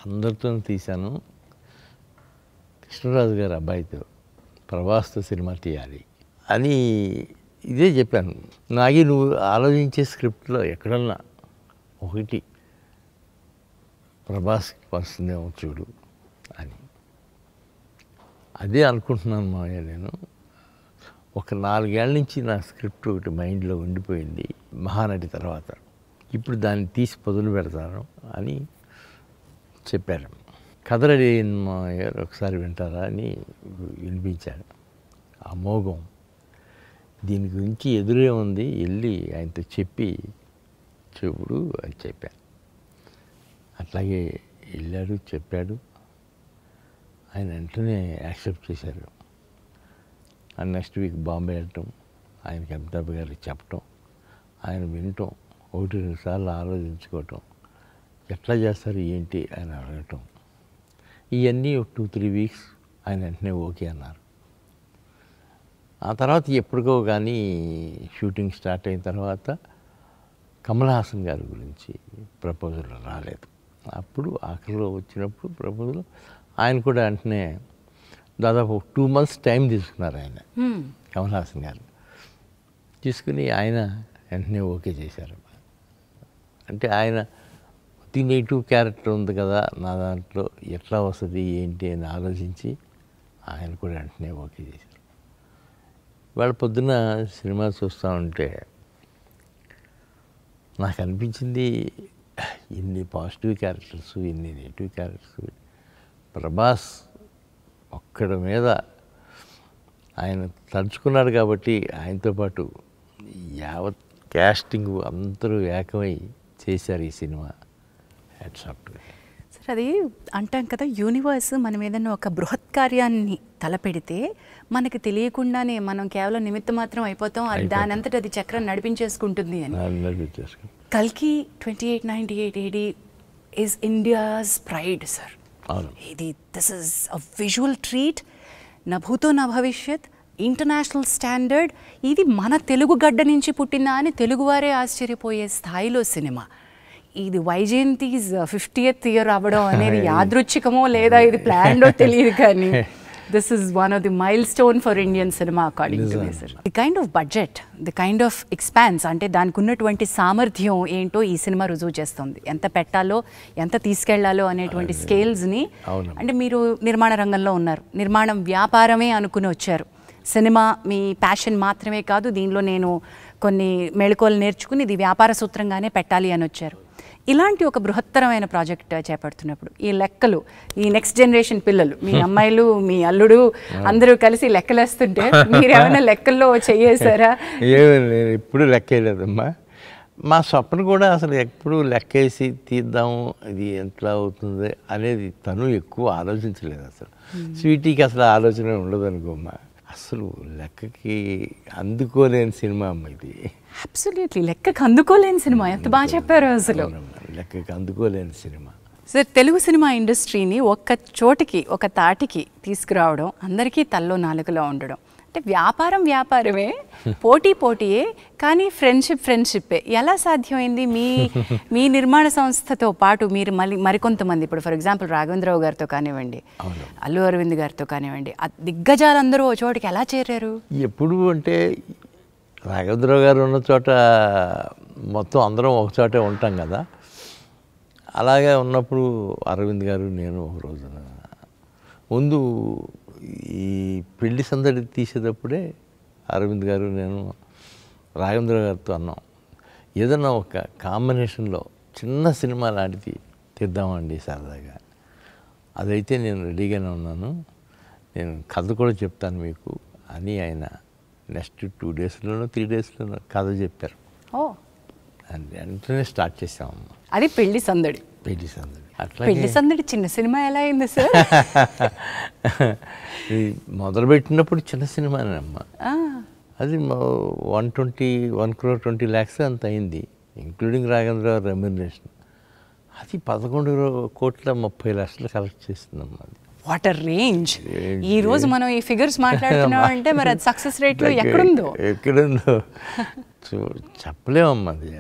అందరితో తీశాను. కృష్ణరాజు గారి అబ్బాయితో ప్రభాస్తో సినిమా తీయాలి అని ఇదే చెప్పాను. నాగి నువ్వు ఆలోచించే స్క్రిప్ట్లో ఎక్కడన్నా ఒకటి ప్రభాస్కి వస్తుందేమో చూడు అని. అదే అనుకుంటున్నాను మావయ్య. నేను ఒక 4 ఏళ్ళ నుంచి నా స్క్రిప్ట్ ఒకటి మైండ్లో ఉండిపోయింది మహానటి తర్వాత. ఇప్పుడు దాన్ని తీసి పొదలు పెడతాను అని చెప్పారు. కథ రెడీ అయింది మావయ్య, ఒకసారి వింటారా అని వినిపించాడు. అమోఘం, దీని గురించి ఎదురే ఉంది, వెళ్ళి ఆయనతో చెప్పి చెప్పుడు అని చెప్పాను. అట్లాగే వెళ్ళాడు, చెప్పాడు. ఆయన వెంటనే యాక్సెప్ట్ చేశారు. అండ్ నెక్స్ట్ వీక్ బాంబే వెళ్ళటం, ఆయనకి అమితాబ్ గారికి చెప్పటం, ఆయన వినటం, 1-2 సార్లు ఆలోచించుకోవటం, ఎట్లా చేస్తారు ఏంటి ఆయన అడగటం, ఇవన్నీ 2-3 వీక్స్ ఆయన వెంటనే ఓకే అన్నారు. ఆ తర్వాత ఎప్పటికో కానీ షూటింగ్ స్టార్ట్ అయిన తర్వాత కమల్ హాసన్ గారి గురించి ప్రపోజల్ రాలేదు. అప్పుడు ఆఖరిలో వచ్చినప్పుడు ప్రపోజల్ ఆయన కూడా వెంటనే దాదాపు 2 months టైం తీసుకున్నారు ఆయన, కమల్ హాసన్ గారు. తీసుకుని ఆయన వెంటనే ఓకే చేశారు. అంటే ఆయన నెగిటివ్ క్యారెక్టర్ ఉంది కదా నా దాంట్లో, ఎట్లా వస్తుంది ఏంటి అని ఆలోచించి ఆయన కూడా వెంటనే ఓకే చేశారు. వాళ్ళ పొద్దున్న సినిమా చూస్తూ ఉంటే నాకు అనిపించింది, ఇన్ని పాజిటివ్ క్యారెక్టర్స్, ఇన్ని నెగిటివ్ క్యారెక్టర్స్, ప్రభాస్ ఒక్కడి మీద ఆయన తలుచుకున్నాడు కాబట్టి ఆయనతో పాటు యావత్ క్యాస్టింగ్ అందరూ ఏకమై చేశారు ఈ cinema. Hats off to him. Sir, అది అంటాం కదా, యూనివర్స్ మనం ఏదైనా ఒక బృహత్ కార్యాన్ని తలపెడితే మనకి తెలియకుండానే మనం కేవలం నిమిత్త మాత్రం అయిపోతాం, అది దాని అంతటా అది చక్రం నడిపించేసుకుంటుంది అని. కల్కి 2898 AD is India's pride sir. ఇది this is a visual treat, నా భూతో నా భవిష్యత్, ఇంటర్నేషనల్ స్టాండర్డ్. ఇది మన తెలుగు గడ్డ నుంచి పుట్టిందా అని తెలుగువారే ఆశ్చర్యపోయే స్థాయిలో సినిమా. ఇది వైజయంతిస్ 50th year అవ్వడం అనేది యాదృచ్ఛికమో లేదా ఇది ప్లాన్డో తెలియదు, కానీ this is one of the mile stone for Indian cinema according to me sir. The kind of budget, the kind of expanse, అంటే దానికి ఉన్నటువంటి సామర్థ్యం ఏంటో ఈ సినిమా రుజువు చేస్తుంది. ఎంత పెట్టాలో, ఎంత తీసుకెళ్లాలో అనేటువంటి స్కేల్స్ని. అంటే మీరు నిర్మాణ రంగంలో ఉన్నారు, నిర్మాణం వ్యాపారమే అనుకుని వచ్చారు. సినిమా మీ ప్యాషన్ మాత్రమే కాదు, దీనిలో నేను కొన్ని మెళకువలు నేర్చుకుని ఇది వ్యాపార సూత్రంగానే పెట్టాలి అని వచ్చారు. ఇలాంటి ఒక బృహత్తరమైన ప్రాజెక్ట్ చేపడుతున్నప్పుడు ఈ లెక్కలు, ఈ నెక్స్ట్ జనరేషన్ పిల్లలు, మీ అమ్మాయిలు, మీ అల్లుడు అందరూ కలిసి లెక్కలేస్తుంటే మీరు ఏమైనా లెక్కల్లో చేయేసారా? నేను ఎప్పుడు లెక్కేయలేదమ్మా. మా స్వప్న కూడా అసలు ఎప్పుడు లెక్కేసి తీద్దాము, ఇది ఎట్లా అవుతుంది అనేది తను ఎక్కువ ఆలోచించలేదు. అసలు స్వీటీకి అసలు ఆలోచన ఉండదు అనుకోమ్మా. అసలు లెక్కకి అందుకోలేని సినిమా అమ్మ ఇది. అబ్సల్యూట్లీ లెక్కకి అందుకోలేని సినిమా. ఎంత బాగా చెప్పారు అసలు. లెక్కకి అందుకోలేని సినిమా సార్. తెలుగు సినిమా ఇండస్ట్రీని ఒక్క చోటికి, ఒక తాటికి తీసుకురావడం, అందరికీ తల్లో నాలుగులో ఉండడం, అంటే వ్యాపారం వ్యాపారమే, పోటీ పోటీయే, కానీ ఫ్రెండ్షిప్పే. ఎలా సాధ్యమైంది? మీ నిర్మాణ సంస్థతో పాటు మీరు మరికొంతమంది, ఇప్పుడు ఫర్ ఎగ్జాంపుల్ రాఘవేంద్రరావు గారితో కానివ్వండి, అల్లు అరవింద్ గారితో కానివ్వండి, దిగ్గజాలందరూ ఓ చోటికి ఎలా చేరారు? ఎప్పుడు అంటే రాఘవేంద్రరావు గారు ఉన్న చోట మొత్తం అందరం ఒక చోటే ఉంటాం కదా. అలాగే ఉన్నప్పుడు అరవింద్ గారు, నేను ఒక రోజున ముందు ఈ పెళ్లి సందడి తీసేటప్పుడే అరవింద్ గారు, నేను రాఘవేంద్ర గారితో అన్నాం, ఏదన్నా ఒక కాంబినేషన్లో చిన్న సినిమా లాంటిది తీద్దామండి సరదాగా. అదైతే నేను రెడీగానే ఉన్నాను, నేను కథ కూడా చెప్తాను మీకు అని ఆయన నెక్స్ట్ 2 daysలోనో 3 daysలోనో కథ చెప్పారు. వెంటనే స్టార్ట్ చేసామమ్మ. అది పెళ్లి సందడి. అట్లా పెళ్లి సందడి చిన్న సినిమా ఎలా అయింది సార్? మొదలుపెట్టినప్పుడు చిన్న సినిమానేనమ్మ. అది 1 crore 20 lakhs అంత అయింది, ఇంక్లూడింగ్ రాఘవేంద్ర రెమ్యునరేషన్. అది 11,30,00,000 కలెక్ట్ చేస్తుందమ్మా. అది వాట్ అ రేంజ్! ఈ రోజు మనం ఈ ఫిగర్స్ మాట్లాడుతున్నాం అంటే మరి అది సక్సెస్ రేట్లో ఎక్కడుందో చెప్పలేమమ్మా. అది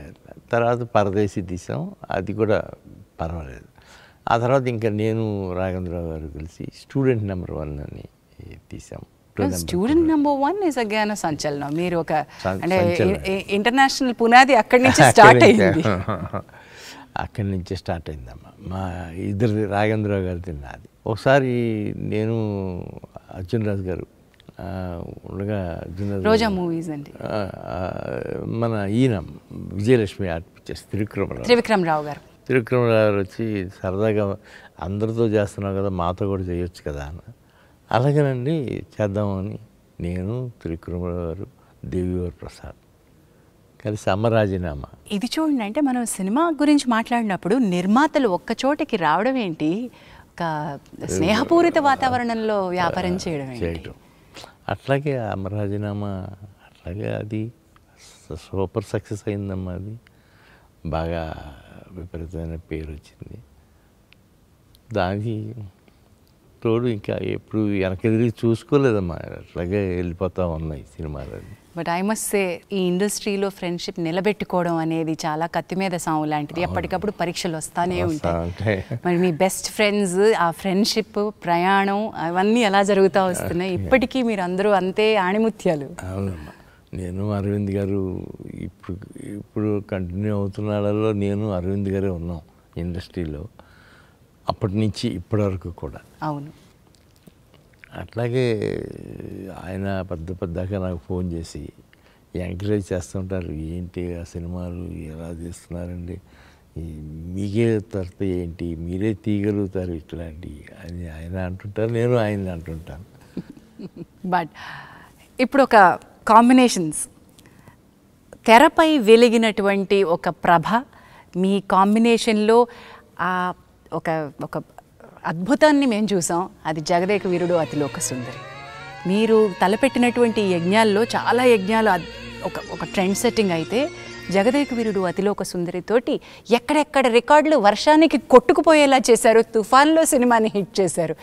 తర్వాత పరదేశీ తీసాం, అది కూడా పర్వాలేదు. ఆ తర్వాత ఇంకా నేను రాఘవేంద్రరావు గారు కలిసి స్టూడెంట్ నెంబర్ 1 అని తీసాం. స్టూడెంట్ నెంబర్ 1 ఇస్ అగైన్ సంచలనం. మీరు ఒక అంటే సంచలనం. ఇంటర్నేషనల్ పునాది అక్కడి నుంచి స్టార్ట్ అయింది. అక్కడి నుంచే స్టార్ట్ అయిందమ్మా. మా ఇద్దరిది, రాఘవేంద్రరావు గారిది నాది. ఒకసారి నేను అర్జున్ రాజు గారు ఉండగా, అర్జున్ రాజు రోజా మూవీస్ అండి, మన ఈయన విజయలక్ష్మి ఆర్ట్ పిక్చర్స్ త్రివిక్రమరావు గారు వచ్చి సరదాగా అందరితో చేస్తున్నావు కదా, మాతో కూడా చేయొచ్చు కదా అన్న. అలాగేనండి చేద్దామని నేను, త్రివిక్రమరావు గారు, దేవివర్ ప్రసాద్ కలిసి అమరాజీనామా. ఇది చూడండి, అంటే మనం సినిమా గురించి మాట్లాడినప్పుడు నిర్మాతలు ఒక్క చోటకి రావడం ఏంటి, ఒక స్నేహపూరిత వాతావరణంలో వ్యాపారం చేయడం అట్లాగే అమరాజీనామా, అట్లాగే అది సూపర్ సక్సెస్ అయిందమ్మా. అది బాగా విపరీతమైన పేరు వచ్చింది. దానికి తోడు ఇంకా ఎప్పుడు వెనకెదిరి చూసుకోలేదమ్మా, అట్లాగే వెళ్ళిపోతూ ఉన్నాయి సినిమాలు. బట్ ఐ మస్ట్ సే, ఈ ఇండస్ట్రీలో ఫ్రెండ్షిప్ నిలబెట్టుకోవడం అనేది చాలా కత్తి మీద సాము లాంటిది. ఎప్పటికప్పుడు పరీక్షలు వస్తానే ఉంటాయి. మరి మీ బెస్ట్ ఫ్రెండ్స్, ఆ ఫ్రెండ్షిప్, ప్రయాణం, అవన్నీ ఎలా జరుగుతూ వస్తున్నాయి ఇప్పటికీ? మీరు అందరూ అంతే ఆణిముత్యాలు. అవునమ్మా. నేను అరవింద్ గారు ఇప్పుడు కంటిన్యూ అవుతున్నాళ్ళలో నేను అరవింద్ గారే ఉన్నాం ఇండస్ట్రీలో, అప్పటి నుంచి ఇప్పటి వరకు కూడా. అవును. అట్లాగే ఆయన పెద్దగా నాకు ఫోన్ చేసి ఎంకరేజ్ చేస్తుంటారు. ఏంటి ఆ సినిమాలు ఎలా తీస్తున్నారండి, మీకే తర్వాత ఏంటి, మీరే తీయగలుగుతారు ఇట్లాంటి అని ఆయన అంటుంటారు, నేను ఆయన అంటుంటాను. బట్ ఇప్పుడు ఒక కాంబినేషన్స్, తెరపై వెలిగినటువంటి ఒక ప్రభ, మీ కాంబినేషన్లో ఒక ఒక అద్భుతాన్ని మేము చూసాం. అది జగదేక వీరుడు అతిలోక సుందరి. మీరు తలపెట్టినటువంటి యజ్ఞాల్లో చాలా యజ్ఞాలు ఒక ట్రెండ్ సెట్టింగ్ అయితే, జగదేక వీరుడు అతిలోక సుందరితోటి ఎక్కడెక్కడ రికార్డులు వర్షానికి కొట్టుకుపోయేలా చేశారు, తుఫాన్లో సినిమాని హిట్ చేశారు.